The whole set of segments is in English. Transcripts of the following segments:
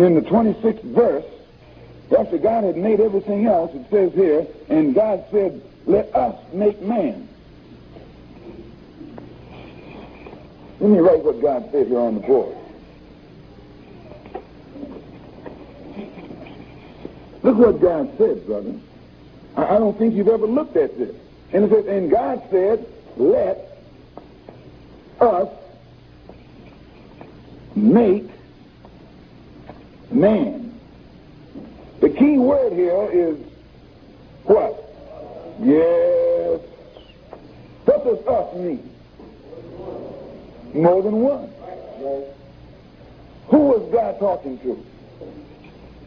And in the 26th verse, after God had made everything else, it says here, and God said, let us make man. Let me write what God said here on the board. Look what God said, brother. I don't think you've ever looked at this. And it says, and God said, let us make man. The key word here is what? Yes. What does us mean? More than one. Who was God talking to?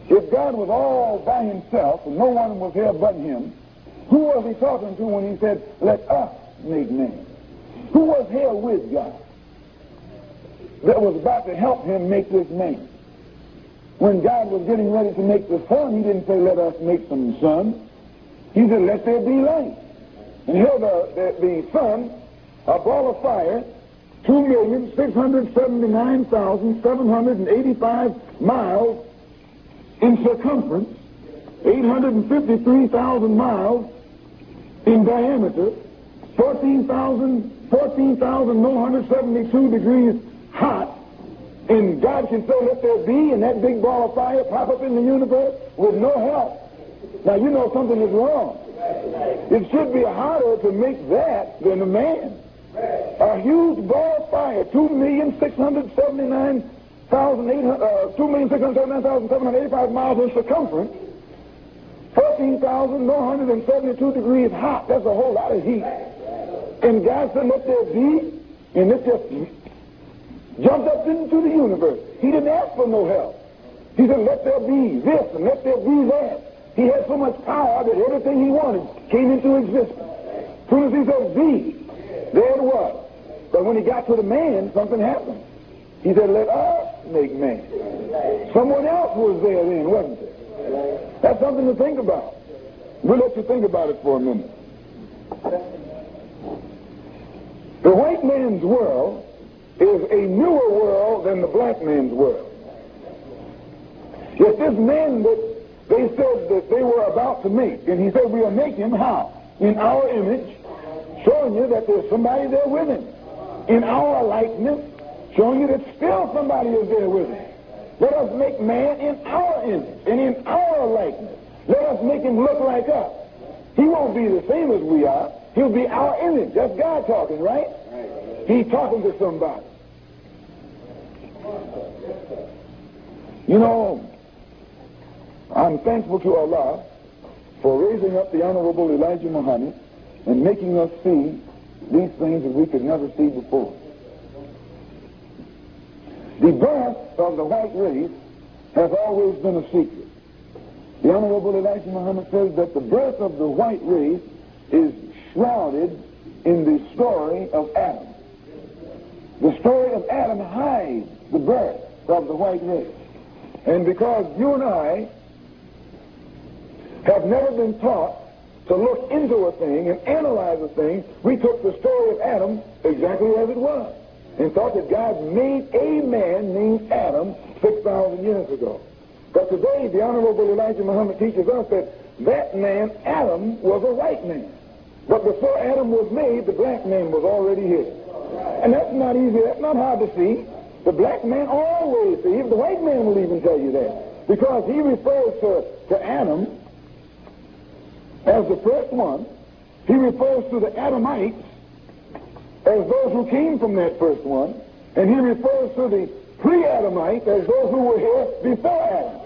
If God was all by himself and no one was here but him, who was he talking to when he said, let us make man? Who was here with God that was about to help him make this man? When God was getting ready to make the sun, he didn't say, let us make some sun. He said, let there be light. And here the sun, a ball of fire, 2,679,785 miles in circumference, 853,000 miles in diameter, 14,172 degrees hot, and God can say, let there be, and that big ball of fire pop up in the universe with no help. Now, you know something is wrong. It should be harder to make that than a man. A huge ball of fire, 2,679,785 miles in circumference, 14,172 degrees hot. That's a whole lot of heat. And God said, let there be, and it just jumped up into the universe. He didn't ask for no help. He said, let there be this and let there be that. He had so much power that everything he wanted came into existence. As soon as he said be, there it was. But when he got to the man, something happened. He said, let us make man. Someone else was there then, wasn't there? That's something to think about. We'll let you think about it for a minute. The white man's world is a newer world than the black man's world. If this man that they said that they were about to make, and he said, we'll make him how? In our image, showing you that there's somebody there with him. In our likeness, showing you that still somebody is there with him. Let us make man in our image and in our likeness. Let us make him look like us. He won't be the same as we are. He'll be our image. That's God talking, right? He's talking to somebody. You know, I'm thankful to Allah for raising up the Honorable Elijah Muhammad and making us see these things that we could never see before. The birth of the white race has always been a secret. The Honorable Elijah Muhammad says that the birth of the white race is shrouded in the story of Adam. The story of Adam hides the birth of the white race. And because you and I have never been taught to look into a thing and analyze a thing, we took the story of Adam exactly as it was and thought that God made a man named Adam 6,000 years ago. But today, the Honorable Elijah Muhammad teaches us that that man, Adam, was a white man. But before Adam was made, the black man was already here. And that's not easy. That's not hard to see. The black man always sees. The white man will even tell you that. Because he refers to Adam as the first one. He refers to the Adamites as those who came from that first one. And he refers to the pre-Adamites as those who were here before Adam.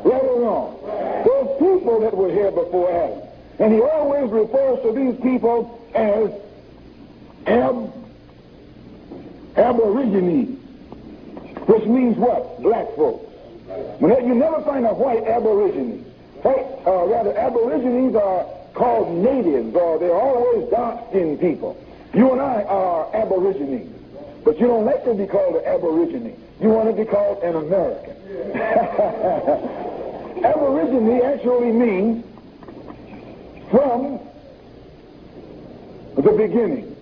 Right or wrong? Those people that were here before Adam. And he always refers to these people as aborigines, which means what? Black folks. You never find a white aborigine. Aborigines are called natives, or they're always dark-skinned people. You and I are aborigines, but you don't like to be called an aborigine. You want to be called an American. Aborigine actually means from the beginning.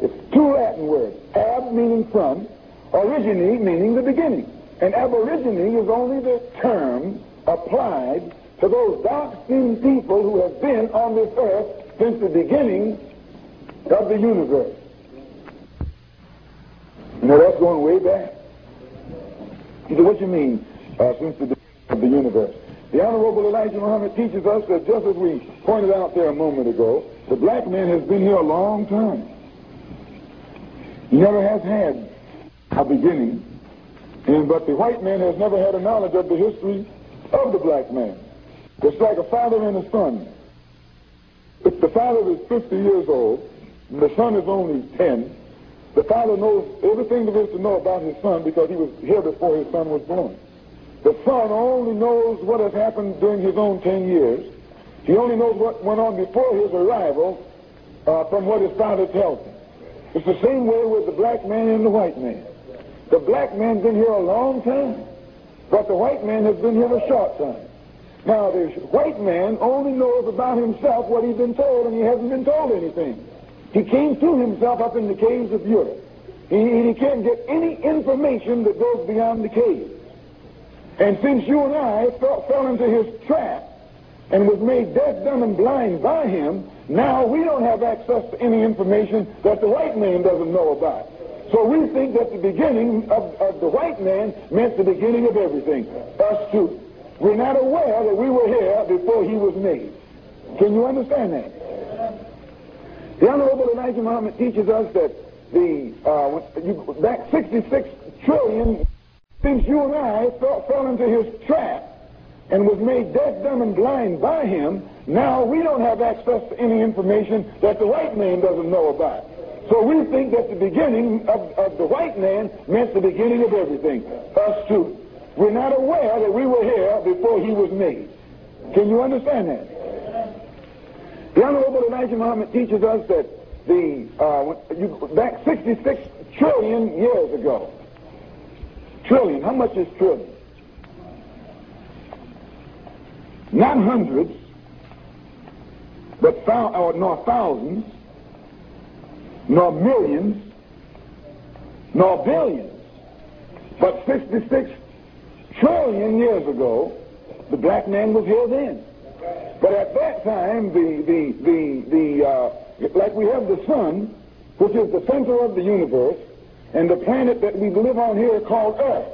It's two Latin words. Ab meaning from, origine meaning the beginning. And aborigine is only the term applied to those dark-skinned people who have been on this earth since the beginning of the universe. Now that's going way back. You say, what you mean, since the beginning of the universe? The Honorable Elijah Muhammad teaches us that, just as we pointed out there a moment ago, the black man has been here a long time. He never has had a beginning, but the white man has never had a knowledge of the history of the black man. It's like a father and a son. If the father is 50 years old and the son is only 10, the father knows everything there is to know about his son because he was here before his son was born. The son only knows what has happened during his own 10 years. He only knows what went on before his arrival from what his father tells him. It's the same way with the black man and the white man. The black man's been here a long time, but the white man has been here a short time. Now, the white man only knows about himself what he's been told, and he hasn't been told anything. He came to himself up in the caves of Europe. He can't get any information that goes beyond the caves. And since you and I fell into his trap and was made deaf, dumb, and blind by him, now we don't have access to any information that the white man doesn't know about. So we think that the beginning of the white man meant the beginning of everything. Us too. We're not aware that we were here before he was made. Can you understand that? The Honorable Elijah Muhammad teaches us that back 66 trillion, since you and I fell into his trap and was made deaf, dumb, and blind by him, now we don't have access to any information that the white man doesn't know about. So we think that the beginning of the white man meant the beginning of everything. Us too. We're not aware that we were here before he was made. Can you understand that? The Honorable Elijah Muhammad teaches us that back 66 trillion years ago. Trillion, how much is trillion? Not hundreds, but nor thousands, nor millions, nor billions, but 66 trillion years ago, the black man was here then. But at that time, like we have the sun, which is the center of the universe, and the planet that we live on here called Earth,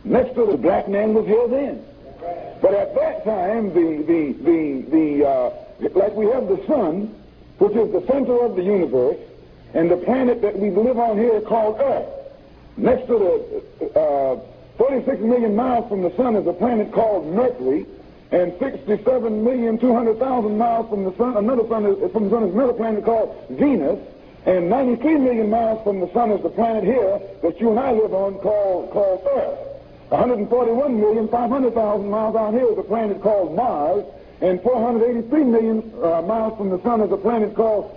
next to the black man was here then. But at that time, like we have the sun, which is the center of the universe, and the planet that we live on here called Earth, next to the 46 million miles from the sun is a planet called Mercury, and 67,200,000 miles from the sun, another planet called Venus, and 93 million miles from the sun is the planet here that you and I live on called Earth. 141,500,000 miles out here is a planet called Mars, and 483 million miles from the sun is a planet called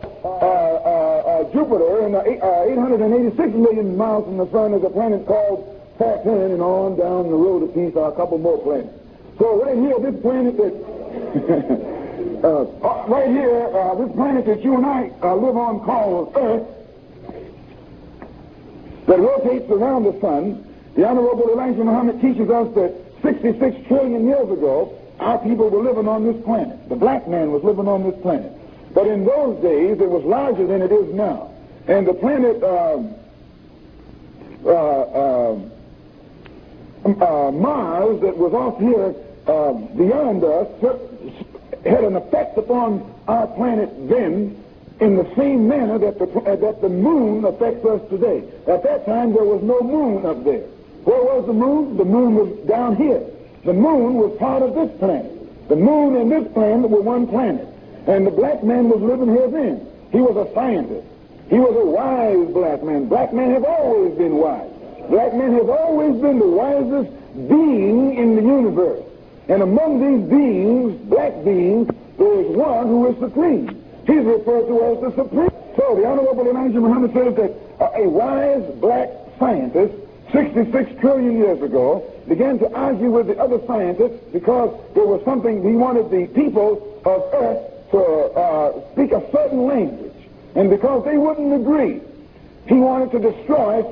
Jupiter, and 886 million miles from the sun is a planet called Saturn, and on down the road a piece are a couple more planets. So right here, this planet that this planet that you and I live on called Earth, that rotates around the sun. The Honorable Elijah Muhammad teaches us that 66 trillion years ago, our people were living on this planet. The black man was living on this planet. But in those days, it was larger than it is now. And the planet Mars, that was off here beyond us, had an effect upon our planet then in the same manner that the moon affects us today. At that time, there was no moon up there. Where was the moon? The moon was down here. The moon was part of this planet. The moon and this planet were one planet. And the black man was living here then. He was a scientist. He was a wise black man. Black men have always been wise. Black men have always been the wisest being in the universe. And among these beings, black beings, there is one who is supreme. He's referred to as the supreme. So the Honorable Elijah Muhammad says that a wise black scientist 66 trillion years ago began to argue with the other scientists because there was something he wanted the people of Earth to speak a certain language. And because they wouldn't agree, he wanted to destroy